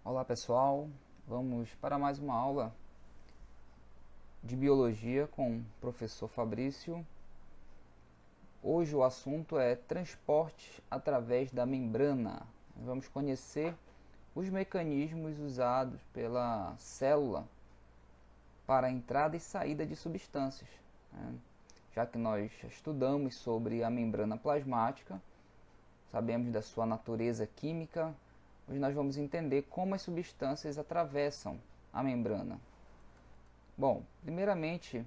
Olá pessoal, vamos para mais uma aula de biologia com o professor Fabrício. Hoje o assunto é transporte através da membrana. Vamos conhecer os mecanismos usados pela célula para a entrada e saída de substâncias, né? Já que nós estudamos sobre a membrana plasmática, sabemos da sua natureza química. Hoje nós vamos entender como as substâncias atravessam a membrana. Bom, primeiramente,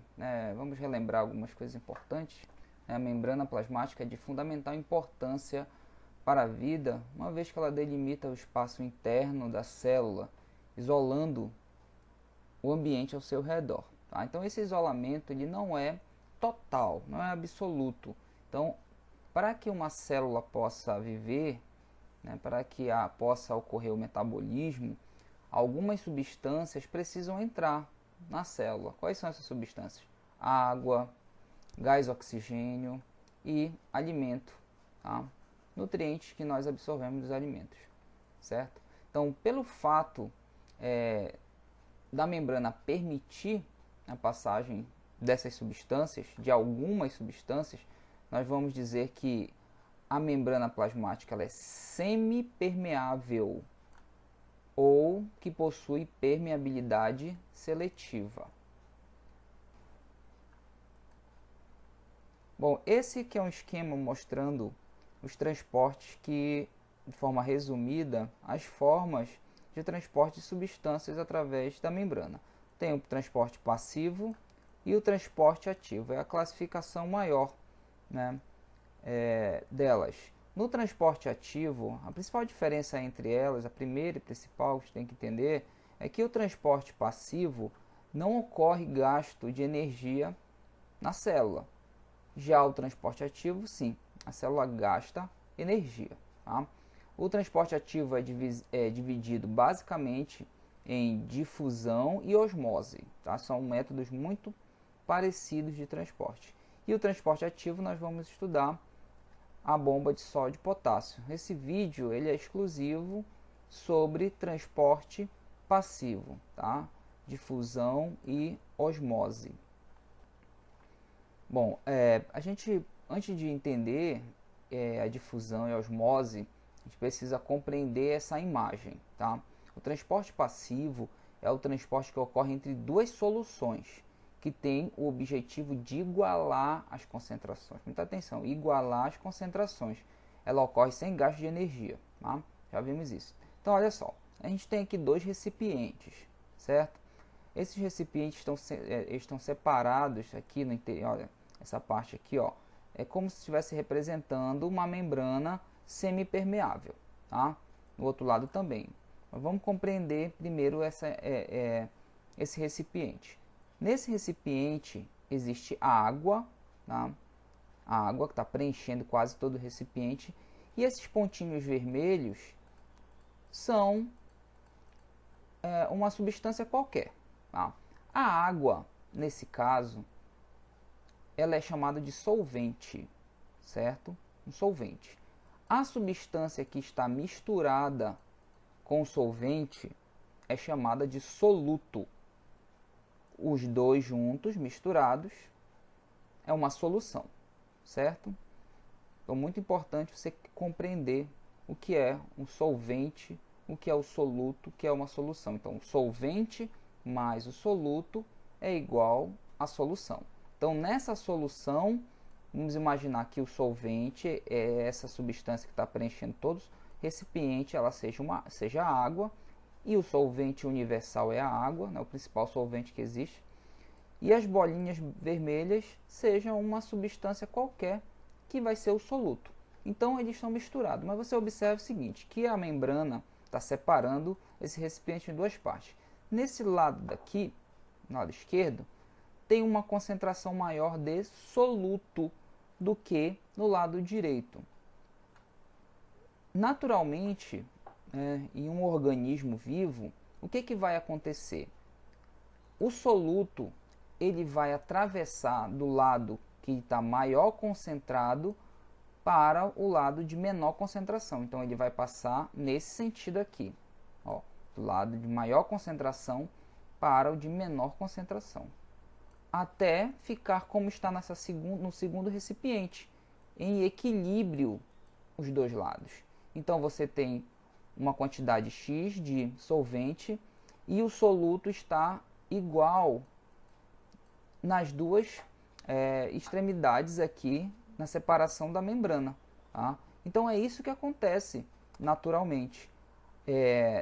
vamos relembrar algumas coisas importantes. A membrana plasmática é de fundamental importância para a vida, uma vez que ela delimita o espaço interno da célula, isolando o ambiente ao seu redor. Tá? Então esse isolamento ele não é total, não é absoluto. Então, para que uma célula possa viver, para que possa ocorrer o metabolismo, algumas substâncias precisam entrar na célula. Quais são essas substâncias? Água, gás oxigênio e alimento, tá? Nutrientes que nós absorvemos dos alimentos, certo? Então, pelo fato da membrana permitir a passagem dessas substâncias, de algumas substâncias, nós vamos dizer que a membrana plasmática ela é semipermeável ou que possui permeabilidade seletiva. Bom, esse que é um esquema mostrando os transportes que, de forma resumida, as formas de transporte de substâncias através da membrana. Tem o transporte passivo e o transporte ativo. É a classificação maior, né, delas. No transporte ativo, a principal diferença entre elas, a primeira e principal que você tem que entender, é que o transporte passivo não ocorre gasto de energia na célula. Já o transporte ativo, sim, a célula gasta energia. Tá? O transporte ativo é dividido basicamente em difusão e osmose. Tá? São métodos muito parecidos de transporte. E o transporte ativo nós vamos estudar a bomba de sódio e potássio. Esse vídeo ele é exclusivo sobre transporte passivo, tá? Difusão e osmose. Bom, a gente, antes de entender a difusão e a osmose, a gente precisa compreender essa imagem, tá? O transporte passivo é o transporte que ocorre entre duas soluções, que tem o objetivo de igualar as concentrações. Muita atenção, igualar as concentrações. Ela ocorre sem gasto de energia, tá? Já vimos isso. Então, olha só, a gente tem aqui dois recipientes, certo? Esses recipientes estão separados aqui no interior, olha, essa parte aqui, ó, é como se estivesse representando uma membrana semipermeável, tá? No outro lado também. Mas vamos compreender primeiro esse recipiente. Nesse recipiente existe a água, tá? A água que está preenchendo quase todo o recipiente. E esses pontinhos vermelhos são uma substância qualquer. Tá? A água, nesse caso, ela é chamada de solvente, certo? Um solvente. A substância que está misturada com o solvente é chamada de soluto. Os dois juntos, misturados, é uma solução, certo? Então, muito importante você compreender o que é um solvente, o que é o soluto, o que é uma solução. Então, o solvente mais o soluto é igual à solução. Então, nessa solução, vamos imaginar que o solvente é essa substância que está preenchendo todos os recipientes, ela seja água, e o solvente universal é a água, né, o principal solvente que existe, e as bolinhas vermelhas sejam uma substância qualquer que vai ser o soluto. Então eles estão misturados, mas você observa o seguinte, que a membrana está separando esse recipiente em duas partes. Nesse lado daqui, no lado esquerdo, tem uma concentração maior de soluto do que no lado direito. Naturalmente, em um organismo vivo, o que vai acontecer? O soluto ele vai atravessar do lado que está maior concentrado para o lado de menor concentração. Então ele vai passar nesse sentido aqui. Ó. do lado de maior concentração para o de menor concentração, até ficar como está no segundo recipiente, em equilíbrio os dois lados. Então você tem uma quantidade X de solvente e o soluto está igual nas duas extremidades aqui na separação da membrana. Tá? Então é isso que acontece naturalmente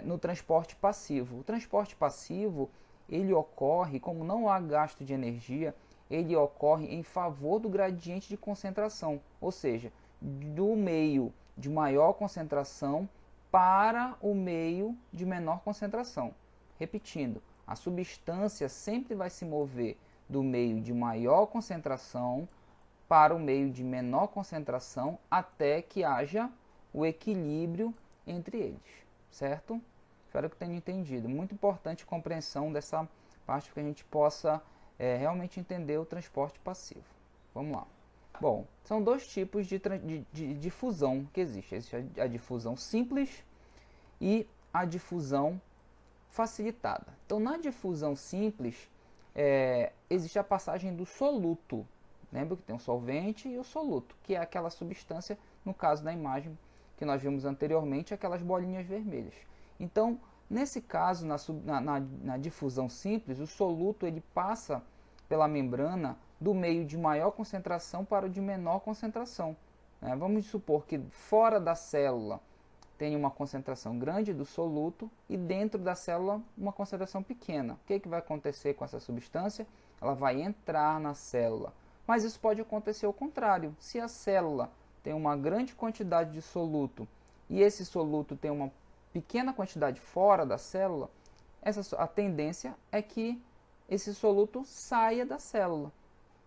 no transporte passivo. O transporte passivo ele ocorre, como não há gasto de energia, ele ocorre em favor do gradiente de concentração, ou seja, do meio de maior concentração para o meio de menor concentração. Repetindo, a substância sempre vai se mover do meio de maior concentração para o meio de menor concentração até que haja o equilíbrio entre eles, certo? Espero que tenham entendido. Muito importante a compreensão dessa parte para que a gente possa realmente entender o transporte passivo. Vamos lá. Bom, são dois tipos de difusão que existe. Existe a difusão simples e a difusão facilitada. Então, na difusão simples, existe a passagem do soluto. Lembra que tem o solvente e o soluto, que é aquela substância, no caso da imagem que nós vimos anteriormente, aquelas bolinhas vermelhas. Então, nesse caso, na difusão simples, o soluto ele passa pela membrana do meio de maior concentração para o de menor concentração. Vamos supor que fora da célula tem uma concentração grande do soluto e dentro da célula uma concentração pequena. O que vai acontecer com essa substância? Ela vai entrar na célula. Mas isso pode acontecer ao contrário. Se a célula tem uma grande quantidade de soluto e esse soluto tem uma pequena quantidade fora da célula, a tendência é que esse soluto saia da célula,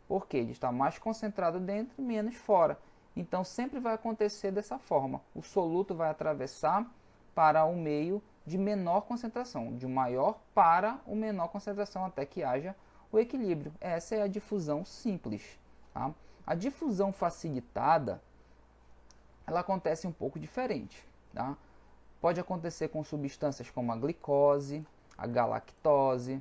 porque ele está mais concentrado dentro e menos fora. Então sempre vai acontecer dessa forma. O soluto vai atravessar para o meio de menor concentração, de maior para o menor concentração, até que haja o equilíbrio. Essa é a difusão simples. Tá? A difusão facilitada, ela acontece um pouco diferente. Tá? Pode acontecer com substâncias como a glicose, a galactose,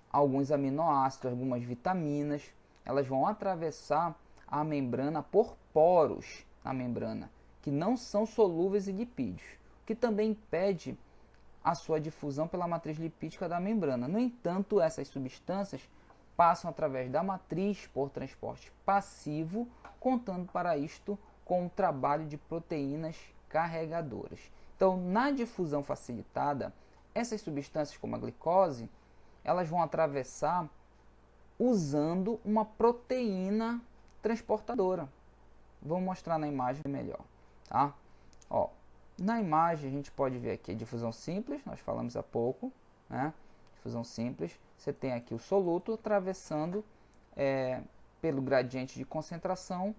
alguns aminoácidos, algumas vitaminas. Elas vão atravessar a membrana por poros na membrana, que não são solúveis em lipídios, o que também impede a sua difusão pela matriz lipídica da membrana. No entanto, essas substâncias passam através da matriz por transporte passivo, contando para isto com o trabalho de proteínas carregadoras. Então, na difusão facilitada, essas substâncias como a glicose, elas vão atravessar usando uma proteína transportadora. Vou mostrar na imagem melhor. Tá? Ó, na imagem a gente pode ver aqui a difusão simples, nós falamos há pouco. Né? Difusão simples, você tem aqui o soluto atravessando pelo gradiente de concentração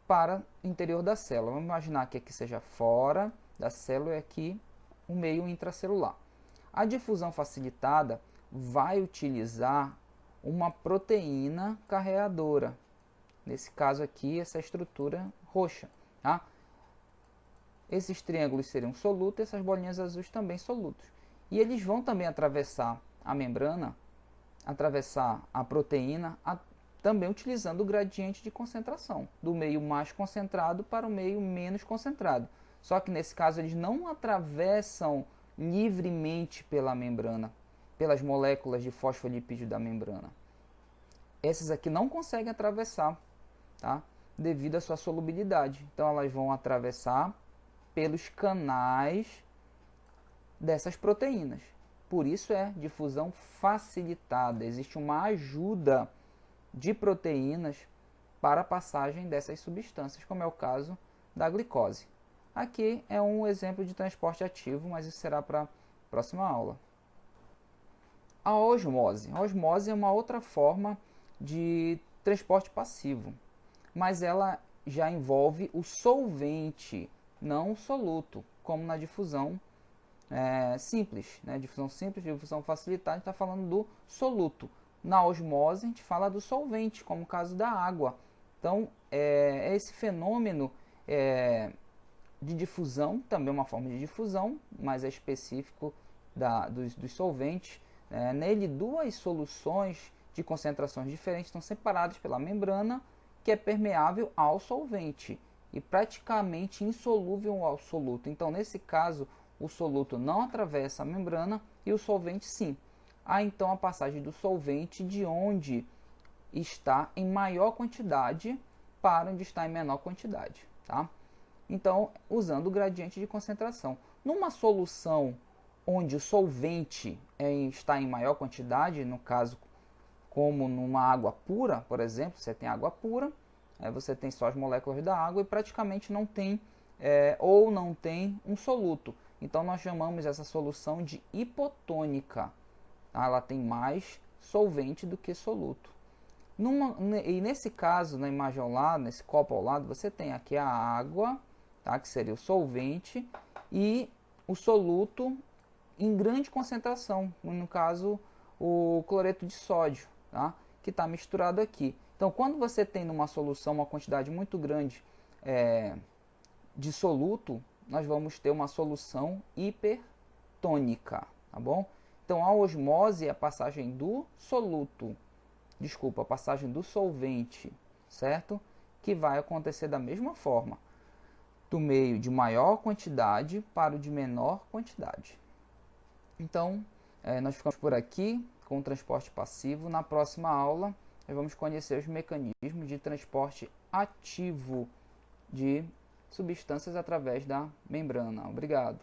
para o interior da célula. Vamos imaginar que aqui seja fora da célula e aqui o meio intracelular. A difusão facilitada vai utilizar uma proteína carreadora. Nesse caso aqui, essa estrutura roxa. Tá? Esses triângulos seriam solutos, essas bolinhas azuis também solutos. E eles vão também atravessar a membrana, atravessar a proteína, também utilizando o gradiente de concentração, do meio mais concentrado para o meio menos concentrado. Só que nesse caso eles não atravessam livremente pela membrana, pelas moléculas de fosfolipídio da membrana. Essas aqui não conseguem atravessar, tá? Devido à sua solubilidade. Então elas vão atravessar pelos canais dessas proteínas. Por isso é difusão facilitada. Existe uma ajuda de proteínas para a passagem dessas substâncias, como é o caso da glicose. Aqui é um exemplo de transporte ativo, mas isso será para a próxima aula. A osmose. A osmose é uma outra forma de transporte passivo, mas ela já envolve o solvente, não o soluto, como na difusão simples. Né? Difusão simples, difusão facilitada, a gente está falando do soluto. Na osmose, a gente fala do solvente, como o caso da água. Então, esse fenômeno de difusão, também uma forma de difusão, mas é específico dos solventes. Nele, duas soluções de concentrações diferentes estão separadas pela membrana, que é permeável ao solvente e praticamente insolúvel ao soluto. Então, nesse caso, o soluto não atravessa a membrana e o solvente sim. Há então a passagem do solvente de onde está em maior quantidade para onde está em menor quantidade, tá? Então, usando o gradiente de concentração. Numa solução onde o solvente está em maior quantidade, no caso, como numa água pura, por exemplo, você tem água pura, você tem só as moléculas da água e praticamente não tem, ou não tem um soluto. Então, nós chamamos essa solução de hipotônica. Tá? Ela tem mais solvente do que soluto. E nesse caso, na imagem ao lado, nesse copo ao lado, você tem aqui a água, tá? Que seria o solvente, e o soluto em grande concentração, no caso o cloreto de sódio, tá? Que está misturado aqui. Então, quando você tem numa solução uma quantidade muito grande de soluto, nós vamos ter uma solução hipertônica, tá bom? Então, a osmose é a passagem do soluto, a passagem do solvente, certo? Que vai acontecer da mesma forma, do meio de maior quantidade para o de menor quantidade. Então, nós ficamos por aqui com o transporte passivo. Na próxima aula, nós vamos conhecer os mecanismos de transporte ativo de substâncias através da membrana. Obrigado.